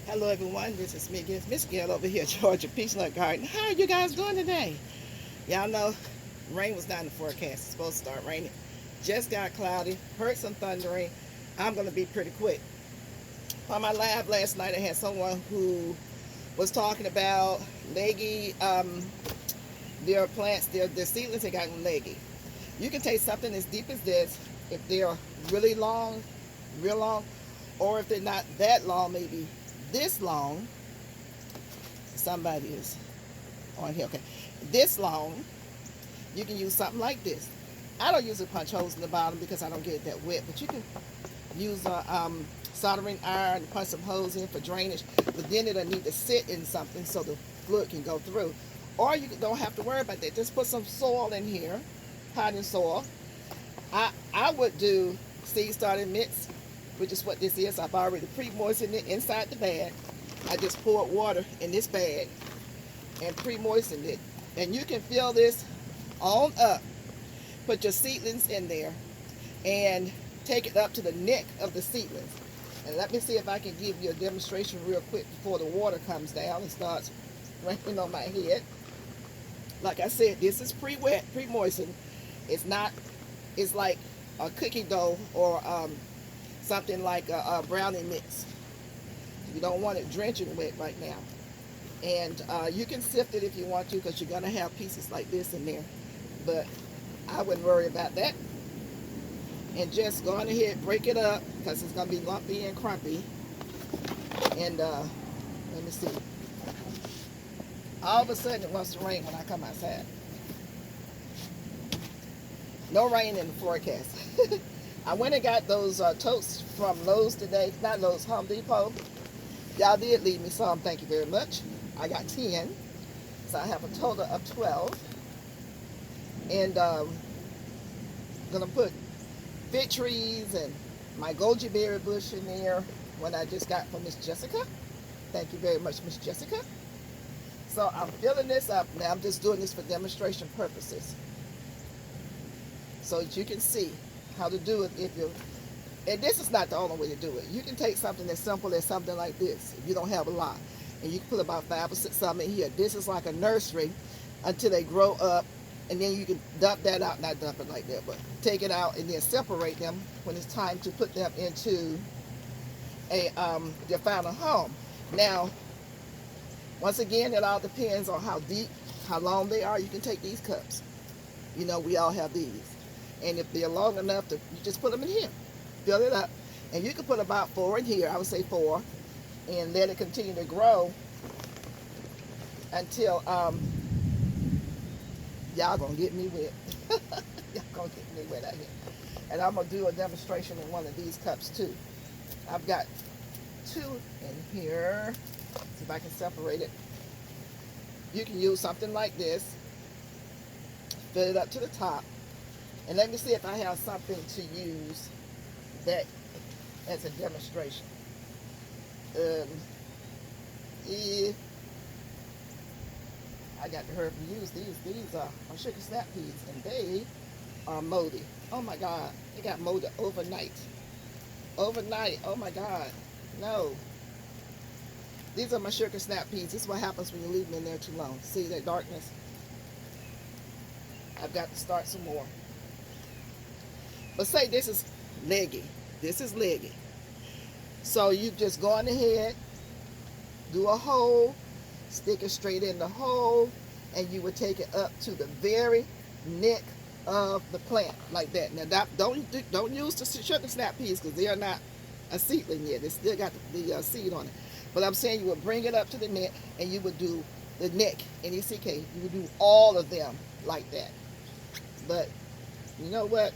Hello everyone, this is me again, Miss Gail over here at Georgia Peachnut Garden. How are you guys doing today? Y'all know rain was not in the forecast. It's supposed to start raining. Just got cloudy, heard some thundering. I'm going to be pretty quick. On my live last night I had someone who was talking about leggy, their plants, their seedlings that got leggy. You can take something as deep as this if they're really long, real long, or if they're not that long, maybe this long. Somebody is on here. Okay, this long. You can use something like this. I don't usually punch holes in the bottom because I don't get it that wet, but you can use a soldering iron to punch some holes in for drainage, but then it'll need to sit in something so the fluid can go through. Or you don't have to worry about that. Just put some soil in here, potting soil. I would do seed starting mix, which is what this is. I've already pre-moistened it inside the bag. I just poured water in this bag and pre-moistened it. And you can fill this on up. Put your seedlings in there and take it up to the neck of the seedlings. And let me see if I can give you a demonstration real quick before the water comes down and starts raining on my head. Like I said, this is pre-wet, pre-moistened. It's like a cookie dough or something like a brownie mix. You don't want it drenching wet right now. And you can sift it if you want to, because you're going to have pieces like this in there. But I wouldn't worry about that. And just go on ahead, break it up, because it's going to be lumpy and crumpy. And let me see. All of a sudden it wants to rain when I come outside. No rain in the forecast. I went and got those totes from Lowe's today. Not Lowe's, Home Depot. Y'all did leave me some. Thank you very much. I got 10. So I have a total of 12. And I'm going to put fig trees and my goji berry bush in there when I just got from Miss Jessica. Thank you very much, Miss Jessica. So I'm filling this up. Now I'm just doing this for demonstration purposes, so that you can see how to do it if you, and this is not the only way to do it. You can take something as simple as something like this if you don't have a lot, and you can put about 5 or 6 of them in here. This is like a nursery until they grow up, and then you can dump that out, not dump it like that, but take it out and then separate them when it's time to put them into a their final home. Now, once again, it all depends on how deep, how long they are. You can take these cups. You know, we all have these. And if they're long enough, you just put them in here. Fill it up. And you can put about 4 in here. I would say 4. And let it continue to grow until, y'all gonna get me wet. Y'all gonna get me wet out here. And I'm gonna do a demonstration in one of these cups too. I've got 2 in here. See if I can separate it. You can use something like this. Fill it up to the top. And let me see if I have something to use that as a demonstration. Yeah. I got to hurry up and use these. These are sugar snap peas, and they are moldy. Oh my God, they got molded overnight. Overnight, oh my God, no. These are my sugar snap peas. This is what happens when you leave them in there too long. See that darkness? I've got to start some more. But say this is leggy. This is leggy. So you just go on ahead, do a hole, stick it straight in the hole, and you would take it up to the very neck of the plant like that. Now don't use the sugar snap peas because they are not a seedling yet. They still got the seed on it. But I'm saying you would bring it up to the neck, and you would do the neck, N-E-C-K. You would do all of them like that. But you know what?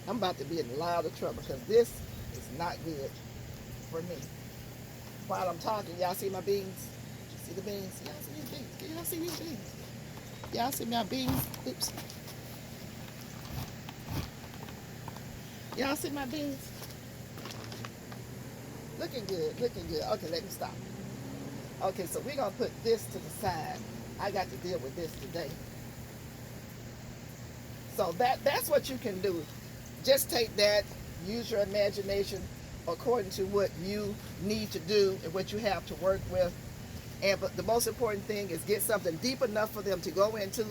I'm about to be in a lot of trouble because this is not good for me. While I'm talking, y'all see my beans? See the beans? Y'all see these beans? Can y'all see these beans? Y'all see my beans? Oops. Y'all see my beans? Looking good, looking good. Okay, let me stop. Okay, so we're going to put this to the side. I got to deal with this today. So that's what you can do. Just take that, use your imagination, according to what you need to do and what you have to work with. But the most important thing is get something deep enough for them to go into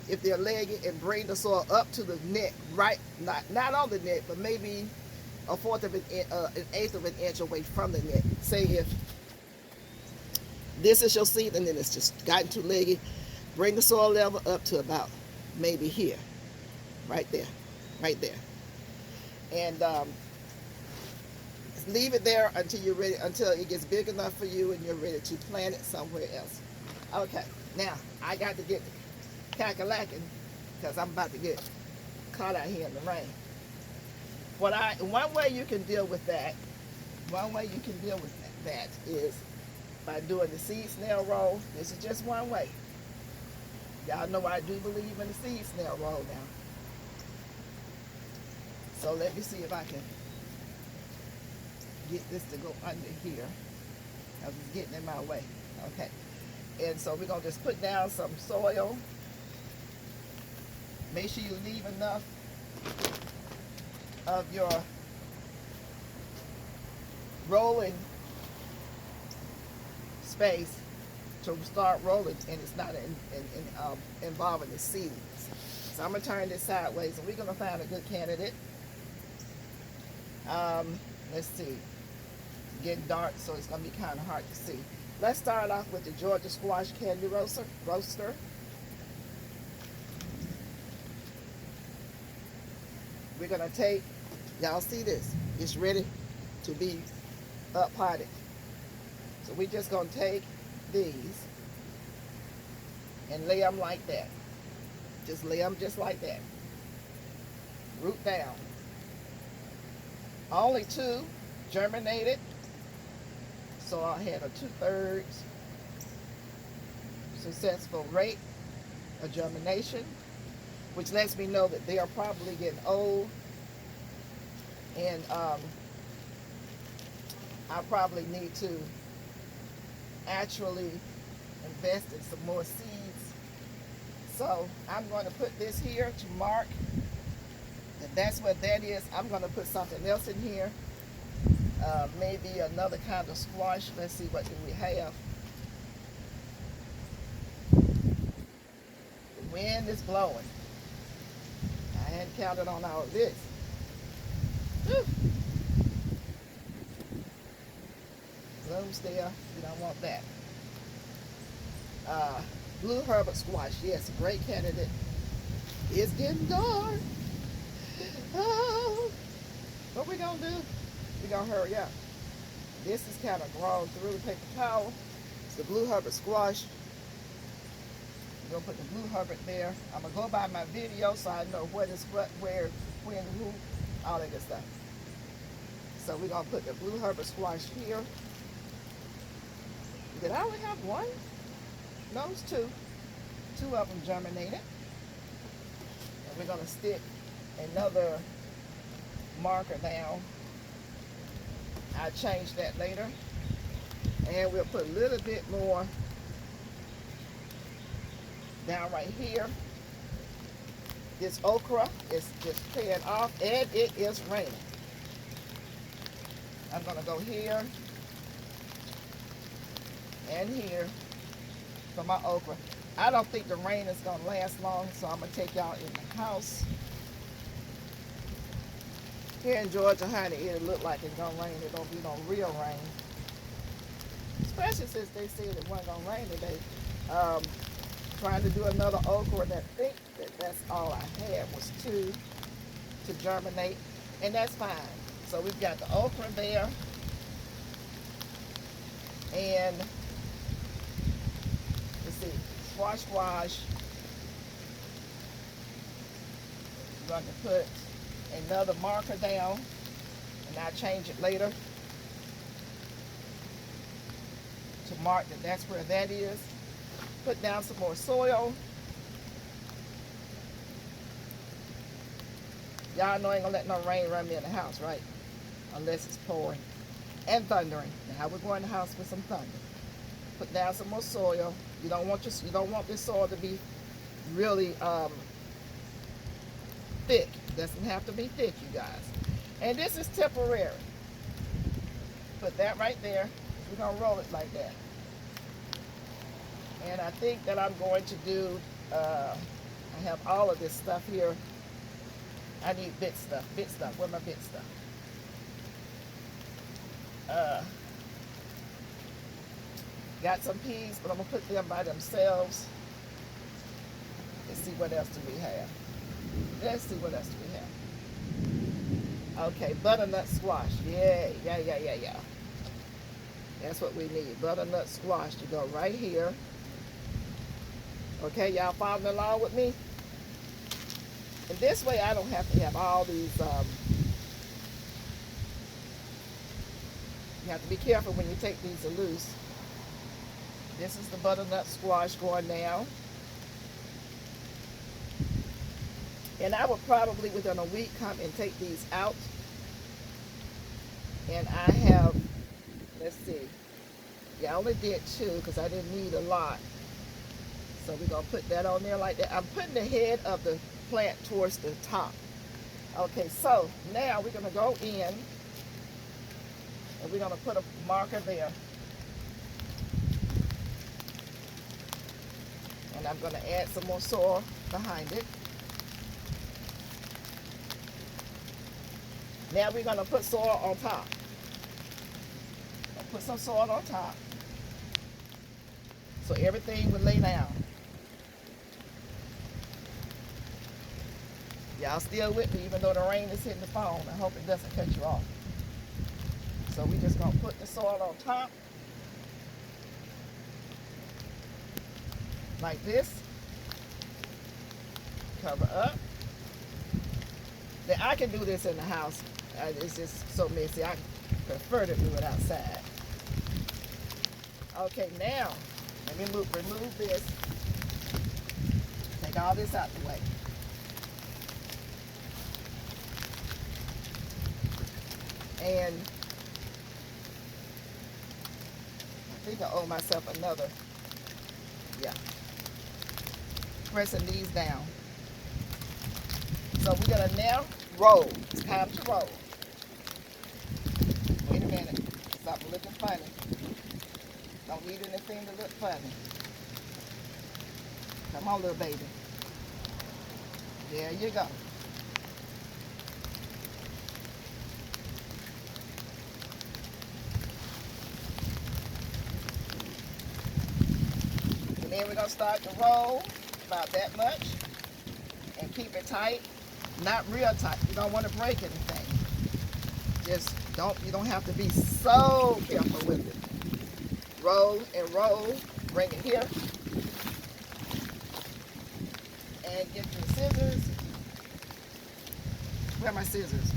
if they're leggy, and bring the soil up to the neck, right? Not on the neck, but maybe a fourth of an eighth of an inch away from the neck. Say if this is your seed and then it's just gotten too leggy, bring the soil level up to about maybe here, right there, right there, and leave it there until you're ready, until it gets big enough for you and you're ready to plant it somewhere else. Okay, now I got to get calculating because I'm about to get caught out here in the rain. One way you can deal with that, that is by doing the seed snail roll. This is just one way. Y'all know I do believe in the seed snail roll now. So let me see if I can get this to go under here. I was getting in my way. Okay. And so we're going to just put down some soil. Make sure you leave enough of your rolling space to start rolling, and it's not involving the seeds. So I'm going to turn this sideways, and we're going to find a good candidate. Let's see. It's getting dark, so it's going to be kind of hard to see. Let's start off with the Georgia Squash Candy Roaster. We're going to take, y'all see this, it's ready to be up potted. So we're just going to take these and lay them like that. Just lay them just like that. Root down. Only 2 germinated. So I had a 2/3 successful rate of germination, which lets me know that they are probably getting old, and I probably need to actually invest in some more seeds. So I'm going to put this here to mark that that's what that is. I'm going to put something else in here, maybe another kind of squash. Let's see, what do we have? The wind is blowing. I hadn't counted on all of this. Whew. Blooms there. You don't want that. Blue Herbert squash. Yes, a great candidate. It's getting dark. Oh. What we gonna do? We gonna hurry up. This is kind of grown through the paper towel. It's the Blue Herbert squash. I'm gonna put the Blue Herbert there. I'm gonna go by my video so I know what is what, where, when, who, all that good stuff. So we're gonna put the Blue Herbert squash here. Did I only have one? No, it's 2. 2 of them germinated. And we're gonna stick another marker down. I'll change that later. And we'll put a little bit more down right here. This okra is just paying off, and it is raining. I'm gonna go here and here for my okra. I don't think the rain is gonna last long, so I'm gonna take y'all in the house. Here in Georgia, honey, it look like it's gonna rain. It don't be no real rain. Especially since they said it wasn't gonna rain today. Trying to do another okra, and I think that's all I had was 2 to germinate, and that's fine. So we've got the okra there, and let's see, squash. I'm going to put another marker down, and I'll change it later to mark that that's where that is. Put down some more soil. Y'all know I ain't gonna let no rain run me in the house, right? Unless it's pouring and thundering. Now we're going to the house with some thunder. Put down some more soil. You don't want this soil to be really thick. It doesn't have to be thick, you guys. And this is temporary. put that right there. We're going to roll it like that. And I think that I'm going to do, I have all of this stuff here. I need bit stuff. Where's my bit stuff? Got some peas, but I'm going to put them by themselves. Let's see what else do we have. Okay, butternut squash. Yeah. That's what we need. Butternut squash to go right here. Okay, y'all following along with me? And this way I don't have to have all these, you have to be careful when you take these loose. This is the butternut squash going down. And I will probably within a week come and take these out. And I have, let's see, yeah, I only did 2 because I didn't need a lot. So we're going to put that on there like that. I'm putting the head of the plant towards the top. Okay, so now we're going to go in and we're going to put a marker there. And I'm going to add some more soil behind it. Now we're going to put soil on top. Put some soil on top so everything will lay down. Y'all still with me even though the rain is hitting the phone. I hope it doesn't cut you off. So we just going to put the soil on top like this. Cover up. Now I can do this in the house. It's just so messy. I prefer to do it outside. Okay, now let me remove this. Take all this out the way. And I think I owe myself another. Yeah. Pressing these down. So we're gonna now roll. It's time to roll. Wait a minute. Stop looking funny. Don't need anything to look funny. Come on, little baby. There you go. And then we're going to start to roll about that much and keep it tight. Not real tight. You don't want to break anything. Just you don't have to be so careful with it. Roll and roll. Bring it here. And get your scissors. Where are my scissors?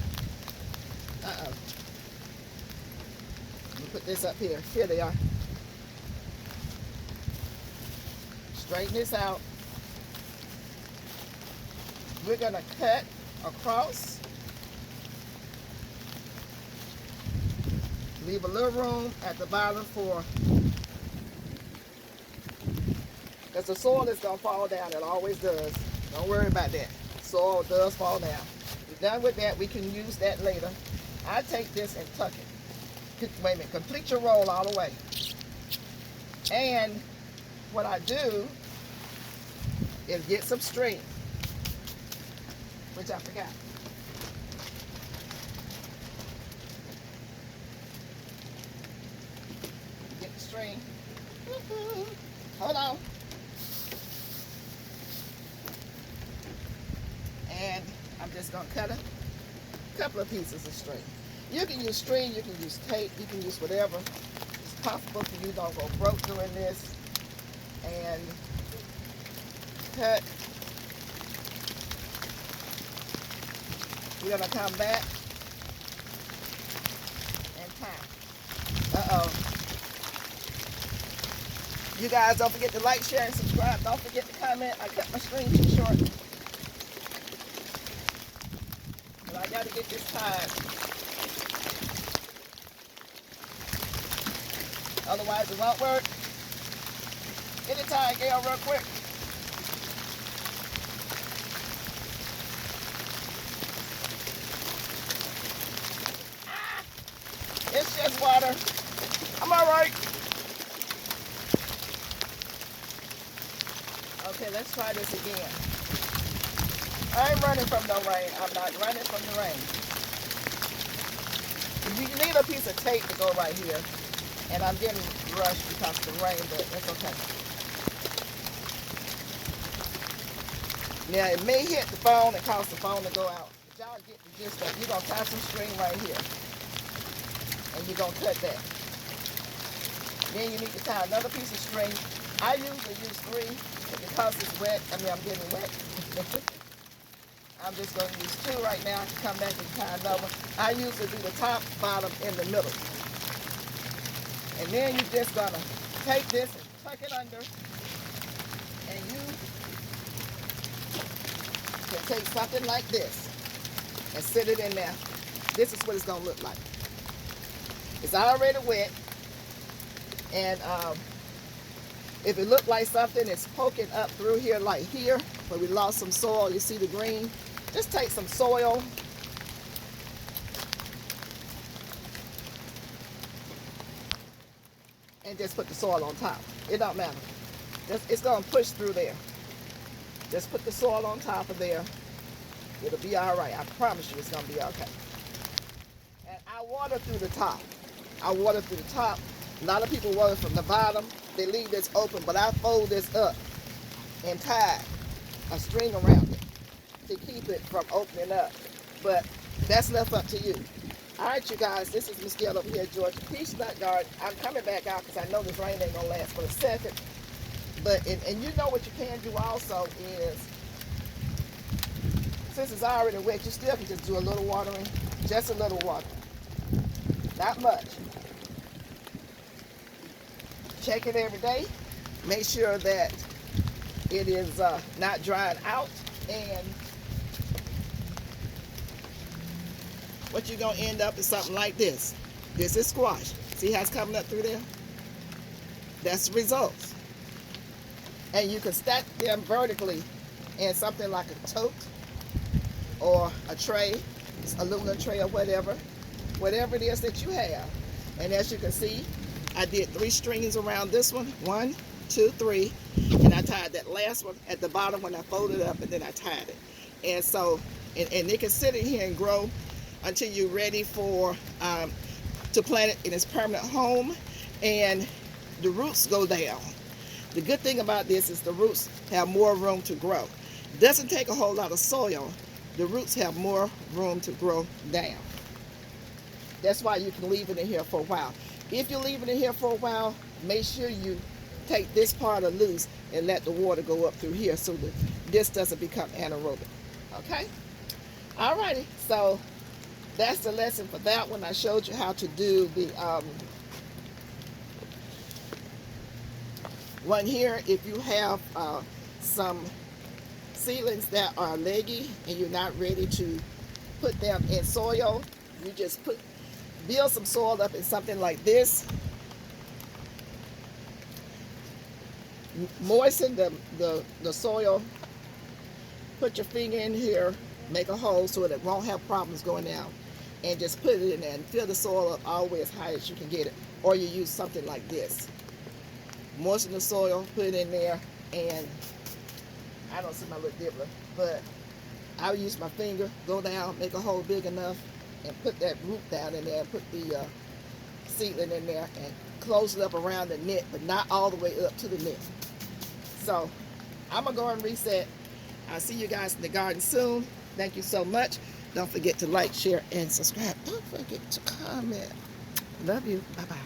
Uh-oh. Let me put this up here. Here they are. Straighten this out. We're going to cut across. Leave a little room at the bottom for, because the soil is going to fall down. It always does. Don't worry about that. Soil does fall down. We're done with that. We can use that later. I take this and tuck it. Wait a minute. Complete your roll all the way. And what I do is get some string, which I forgot. Get the string. Hold on. And I'm just going to cut a couple of pieces of string. You can use string, you can use tape, you can use whatever. It's possible for you don't go broke doing this. And cut. We're going to come back and tie. Uh-oh. You guys don't forget to like, share, and subscribe. Don't forget to comment. I cut my string too short. But I got to get this tied. Otherwise it won't work. Get it tied, Gail, real quick. It's just water. I'm all right. Okay, let's try this again. I ain't running from no rain. I'm not running from the rain. You need a piece of tape to go right here. And I'm getting rushed because of the rain, but it's okay. Now, it may hit the phone and cause the phone to go out. But y'all get the gist of it. You're going to tie some string right here. And you're going to cut that. Then you need to tie another piece of string. I usually use 3, but because it's wet, I'm getting wet. I'm just going to use 2 right now. I can come back and tie another. I usually do the top, bottom, and the middle. And then you're just going to take this and tuck it under. And you can take something like this and sit it in there. This is what it's going to look like. It's already wet. And if it looked like something is poking up through here, like here, where we lost some soil, you see the green, just take some soil and just put the soil on top. It don't matter. It's going to push through there. Just put the soil on top of there. It'll be all right. I promise you it's going to be okay. And I water through the top. I water through the top. A lot of people water from the bottom. They leave this open, but I fold this up and tie a string around it to keep it from opening up. But that's left up to you. All right, you guys, this is Miss Gail over here at Georgia Peachnut Garden. I'm coming back out because I know this rain ain't going to last but a second. But, and you know what you can do also is, since it's already wet, you still can just do a little watering. Just a little watering. Not much. Check it every day. Make sure that it is not drying out. And what you're going to end up is something like this. This is squash. See how it's coming up through there? That's the results. And you can stack them vertically in something like a tote or a tray, aluminum tray or whatever it is that you have. And as you can see, I did 3 strings around this one. 1, 2, 3. And I tied that last one at the bottom when I folded it up, and then I tied it. And so, and it can sit in here and grow until you're ready for to plant it in its permanent home, and the roots go down. The good thing about this is the roots have more room to grow. It doesn't take a whole lot of soil. The roots have more room to grow down. That's why you can leave it in here for a while. If you leave it in here for a while, make sure you take this part of loose and let the water go up through here so that this doesn't become anaerobic. Okay? Alrighty, so that's the lesson for that one. I showed you how to do the one here. If you have some seedlings that are leggy and you're not ready to put them in soil, you just build some soil up in something like this. Moisten the soil. Put your finger in here, make a hole so that it won't have problems going down, and just put it in there and fill the soil up all the way as high as you can get it. Or you use something like this. Moisten the soil, put it in there, and I don't see my little dibbler, but I would use my finger, go down, make a hole big enough, and put that root down in there, and put the seedling in there, and close it up around the net, but not all the way up to the net. So I'm gonna go and reset. I'll see you guys in the garden soon. Thank you so much. Don't forget to like, share, and subscribe. Don't forget to comment. Love you. Bye-bye.